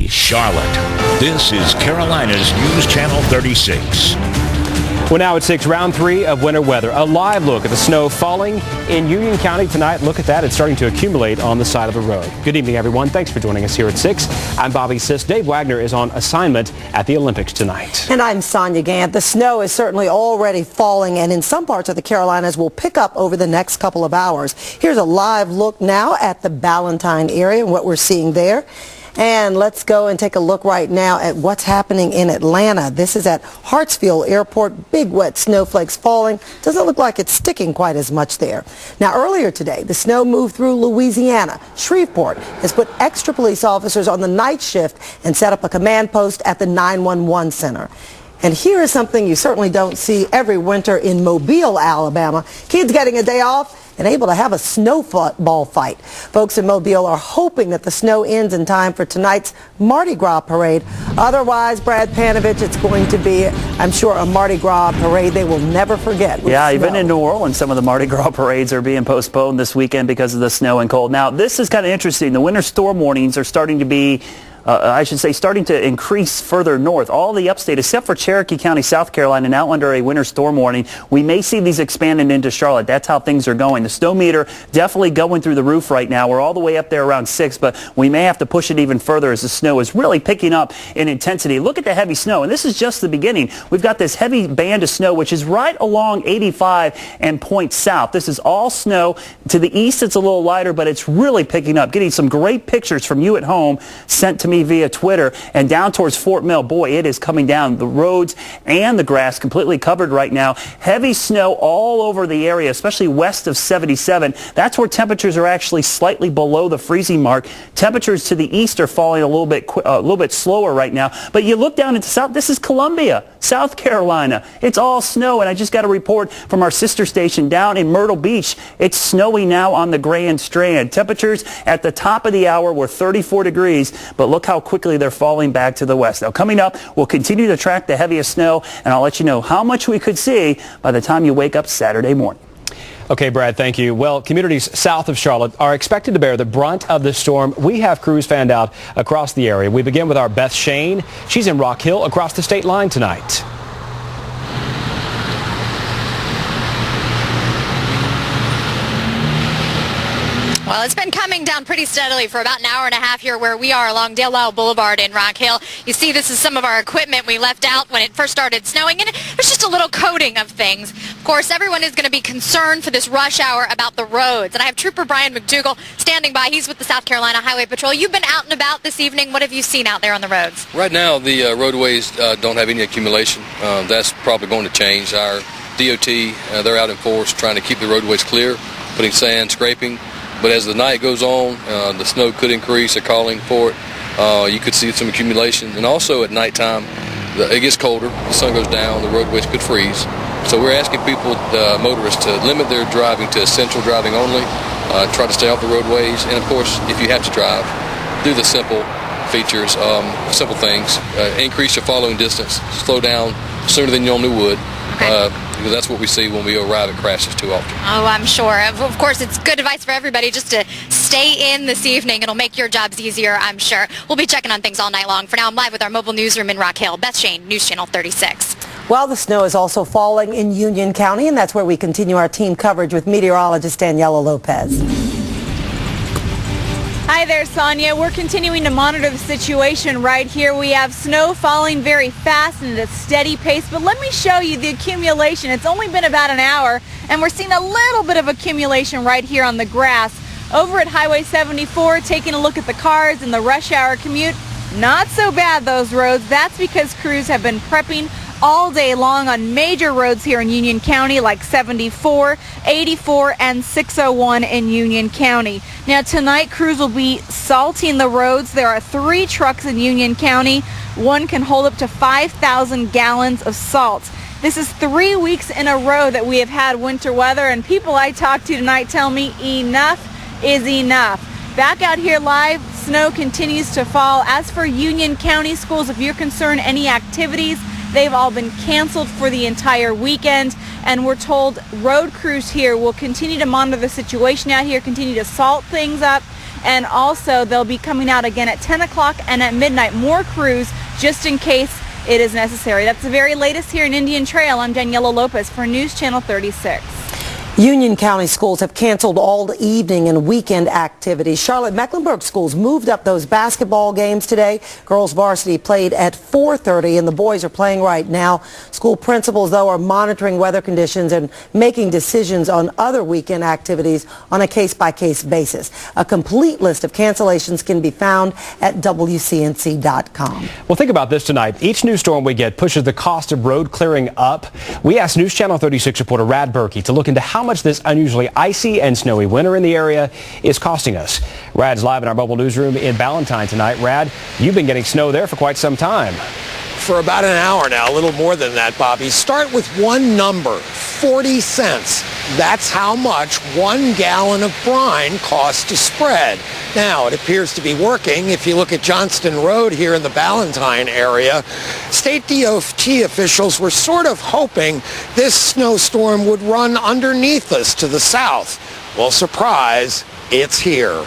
Charlotte. This is Carolina's News Channel 36. Well, now at 6, round 3 of winter weather. A live look at the snow falling in Union County tonight. Look at that. It's starting to accumulate on the side of the road. Good evening, everyone. Thanks for joining us here at 6. I'm Bobby Sisk. Dave Wagner is on assignment at the Olympics tonight. And I'm Sonia Gant. The snow is certainly already falling, and in some parts of the Carolinas will pick up over the next couple of hours. Here's a live look now at the Ballantyne area and what we're seeing there. And let's go and take a look right now at what's happening in Atlanta. This is at Hartsfield Airport. Big wet snowflakes falling. Doesn't look like it's sticking quite as much there. Now, earlier today, the snow moved through Louisiana. Shreveport has put extra police officers on the night shift and set up a command post at the 911 center. And here is something you certainly don't see every winter in Mobile, Alabama. Kids getting a day off and able to have a snowball fight. Folks in Mobile are hoping that the snow ends in time for tonight's Mardi Gras parade. Otherwise, Brad Panovich, it's going to be, I'm sure, a Mardi Gras parade they will never forget. Yeah, even in New Orleans, some of the Mardi Gras parades are being postponed this weekend because of the snow and cold. Now, this is kind of interesting. The winter storm warnings are starting to be starting to increase further north. All the upstate, except for Cherokee County, South Carolina, now under a winter storm warning. We may see these expanding into Charlotte. That's how things are going. The snow meter definitely going through the roof right now. We're all the way up there around 6, but we may have to push it even further as the snow is really picking up in intensity. Look at the heavy snow, and this is just the beginning. We've got this heavy band of snow, which is right along 85 and points south. This is all snow. To the east, it's a little lighter, but it's really picking up. Getting some great pictures from you at home sent to me via Twitter, and down towards Fort Mill. Boy, it is coming down. The roads and the grass completely covered right now. Heavy snow all over the area, especially west of 77. That's where temperatures are actually slightly below the freezing mark. Temperatures to the east are falling a little bit slower right now. But you look down into south. This is Columbia, South Carolina. It's all snow, and I just got a report from our sister station down in Myrtle Beach. It's snowy now on the Grand Strand. Temperatures at the top of the hour were 34 degrees, but look how quickly they're falling back to the west. Now, coming up, we'll continue to track the heaviest snow, and I'll let you know how much we could see by the time you wake up Saturday morning. Okay, Brad, thank you. Well, communities south of Charlotte are expected to bear the brunt of the storm. We have crews fanned out across the area. We begin with our Beth Shane. She's in Rock Hill across the state line tonight. Well, it's been coming down pretty steadily for about an hour and a half here where we are along Dale Lyle Boulevard in Rock Hill. You see, this is some of our equipment we left out when it first started snowing, and there's just a little coating of things. Of course, everyone is going to be concerned for this rush hour about the roads, and I have Trooper Brian McDougall standing by. He's with the South Carolina Highway Patrol. You've been out and about this evening. What have you seen out there on the roads? Right now, the roadways don't have any accumulation. That's probably going to change. Our DOT, they're out in force trying to keep the roadways clear, putting sand, scraping. But as the night goes on, the snow could increase. They're calling for it. You could see some accumulation. And also at nighttime, it gets colder. The sun goes down. The roadways could freeze. So we're asking people, motorists, to limit their driving to essential driving only. Try to stay off the roadways. And, of course, if you have to drive, do the simple features, simple things. Increase your following distance. Slow down sooner than you normally would. Okay. Because that's what we see when we arrive at crashes too often. Oh, I'm sure. Of course, it's good advice for everybody just to stay in this evening. It'll make your jobs easier, I'm sure. We'll be checking on things all night long. For now, I'm live with our mobile newsroom in Rock Hill. Beth Shane, News Channel 36. Well, the snow is also falling in Union County, and that's where we continue our team coverage with meteorologist Daniela Lopez. Hi there, Sonia. We're continuing to monitor the situation right here. We have snow falling very fast and at a steady pace, but let me show you the accumulation. It's only been about an hour, and we're seeing a little bit of accumulation right here on the grass. Over at Highway 74, taking a look at the cars and the rush hour commute, not so bad, those roads. That's because crews have been prepping all day long on major roads here in Union County like 74, 84, and 601 in Union County. Now tonight, crews will be salting the roads. There are 3 trucks in Union County. One can hold up to 5,000 gallons of salt. This is 3 weeks in a row that we have had winter weather, and people I talked to tonight tell me enough is enough. Back out here live, snow continues to fall. As for Union County schools, if you're concerned any activities, they've all been canceled for the entire weekend, and we're told road crews here will continue to monitor the situation out here, continue to salt things up, and also they'll be coming out again at 10 o'clock and at midnight. More crews just in case it is necessary. That's the very latest here in Indian Trail. I'm Daniela Lopez for News Channel 36. Union County schools have canceled all evening and weekend activities. Charlotte Mecklenburg schools moved up those basketball games today. Girls varsity played at 4:30 and the boys are playing right now. School principals, though, are monitoring weather conditions and making decisions on other weekend activities on a case-by-case basis. A complete list of cancellations can be found at WCNC.com. Well, think about this tonight. Each new storm we get pushes the cost of road clearing up. We asked News Channel 36 reporter Rad Burke to look into how much this unusually icy and snowy winter in the area is costing us. Rad's live in our mobile newsroom in Ballantyne tonight. Rad, you've been getting snow there for quite some time. For about an hour now, a little more than that, Bobby. Start with one number, 40 cents. That's how much 1 gallon of brine costs to spread. Now, it appears to be working. If you look at Johnston Road here in the Ballantyne area, state DOT officials were sort of hoping this snowstorm would run underneath us to the south. Well, surprise, it's here.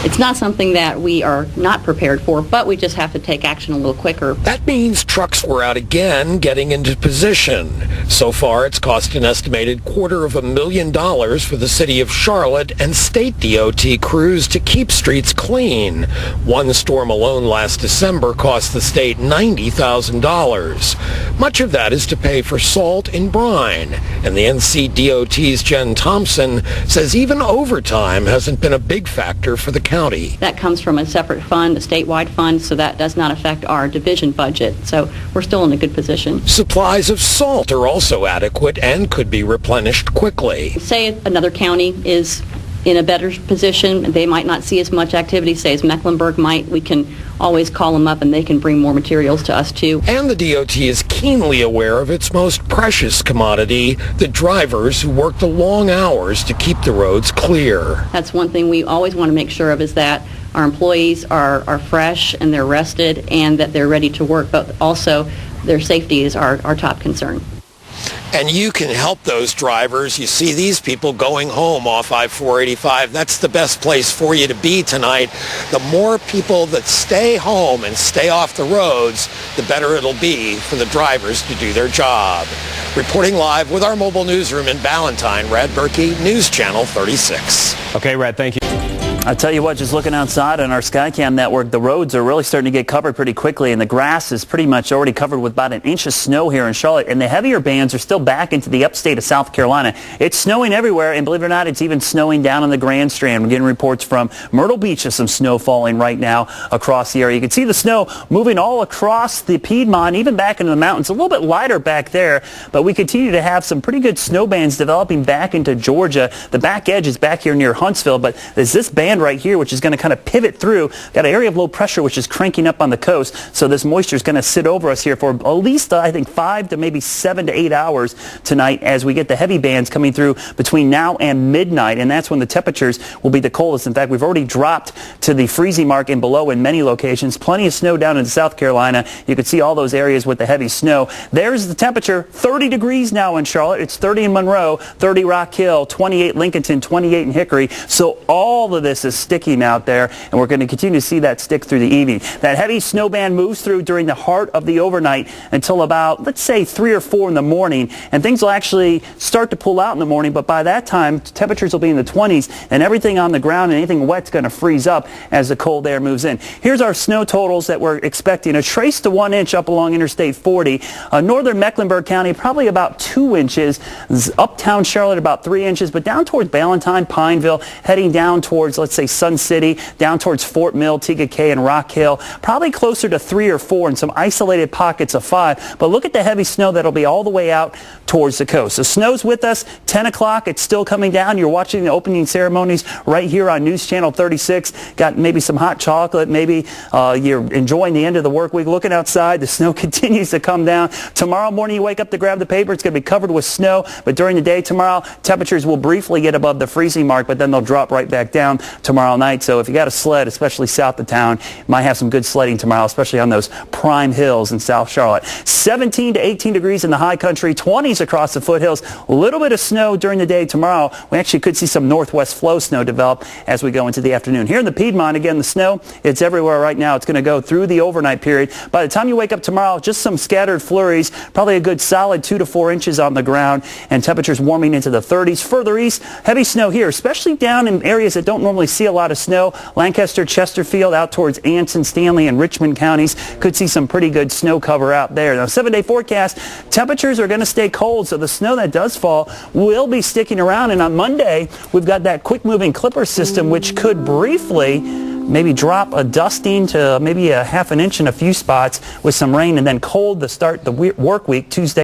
It's not something that we are not prepared for, but we just have to take action a little quicker. That means trucks were out again, getting into position. So far, it's cost an estimated $250,000 for the city of Charlotte and state DOT crews to keep streets clean. One storm alone last December cost the state $90,000. Much of that is to pay for salt and brine. And the NC DOT's Jen Thompson says even overtime hasn't been a big factor for the county. That comes from a separate fund, a statewide fund, so that does not affect our division budget. So we're still in a good position. Supplies of salt are also adequate and could be replenished quickly. Say another county is in a better position, they might not see as much activity, say as Mecklenburg might. We can always call them up and they can bring more materials to us too. And the DOT is keenly aware of its most precious commodity, the drivers who work the long hours to keep the roads clear. That's one thing we always want to make sure of, is that our employees are fresh and they're rested and that they're ready to work, but also their safety is our top concern. And you can help those drivers. You see these people going home off I-485. That's the best place for you to be tonight. The more people that stay home and stay off the roads, the better it'll be for the drivers to do their job. Reporting live with our mobile newsroom in Ballantyne, Rad Burke, News Channel 36. Okay, Rad, thank you. I tell you what, just looking outside on our Skycam network, the roads are really starting to get covered pretty quickly, and the grass is pretty much already covered with about an inch of snow here in Charlotte, and the heavier bands are still back into the upstate of South Carolina. It's snowing everywhere, and believe it or not, it's even snowing down on the Grand Strand. We're getting reports from Myrtle Beach of some snow falling right now across the area. You can see the snow moving all across the Piedmont, even back into the mountains. A little bit lighter back there, but we continue to have some pretty good snow bands developing back into Georgia. The back edge is back here near Huntsville, but there's this band right here which is going to kind of pivot through. Got an area of low pressure which is cranking up on the coast, so this moisture is going to sit over us here for at least I think 5 to maybe 7 to 8 hours tonight as we get the heavy bands coming through between now and midnight, and that's when the temperatures will be the coldest. In fact, we've already dropped to the freezing mark and below in many locations. Plenty of snow down in South Carolina. You can see all those areas with the heavy snow. There's the temperature, 30 degrees now in Charlotte. It's 30 in Monroe, 30 Rock Hill, 28 Lincolnton, 28 in Hickory. So all of this is sticking out there, and we're going to continue to see that stick through the evening. That heavy snow band moves through during the heart of the overnight until about, let's say, 3 or 4 in the morning, and things will actually start to pull out in the morning, but by that time, temperatures will be in the 20s, and everything on the ground and anything wet's going to freeze up as the cold air moves in. Here's our snow totals that we're expecting. A trace to 1 inch up along Interstate 40. Northern Mecklenburg County, probably about 2 inches. Uptown Charlotte, about 3 inches, but down towards Ballantyne, Pineville, heading down towards, let's say, Sun City, down towards Fort Mill, TKK, and Rock Hill, probably closer to 3 or 4 and some isolated pockets of 5. But look at the heavy snow that'll be all the way out towards the coast. The snow's with us. 10 o'clock, it's still coming down. You're watching the opening ceremonies right here on News Channel 36. Got maybe some hot chocolate. Maybe you're enjoying the end of the work week. Looking outside, the snow continues to come down. Tomorrow morning, you wake up to grab the paper. It's going to be covered with snow. But during the day tomorrow, temperatures will briefly get above the freezing mark, but then they'll drop right back down tomorrow night. So if you got a sled, especially south of town, you might have some good sledding tomorrow, especially on those prime hills in South Charlotte. 17 to 18 degrees in the high country, 20s across the foothills. A little bit of snow during the day tomorrow. We actually could see some northwest flow snow develop as we go into the afternoon. Here in the Piedmont, again, the snow, it's everywhere right now. It's going to go through the overnight period. By the time you wake up tomorrow, just some scattered flurries, probably a good solid 2 to 4 inches on the ground, and temperatures warming into the 30s. Further east, heavy snow here, especially down in areas that don't normally see a lot of snow. Lancaster, Chesterfield, out towards Anson, Stanley, and Richmond counties could see some pretty good snow cover out there. Now, 7-day forecast, temperatures are going to stay cold, so the snow that does fall will be sticking around. And on Monday, we've got that quick-moving clipper system, which could briefly maybe drop a dusting to maybe a half an inch in a few spots with some rain, and then cold to start the work week Tuesday.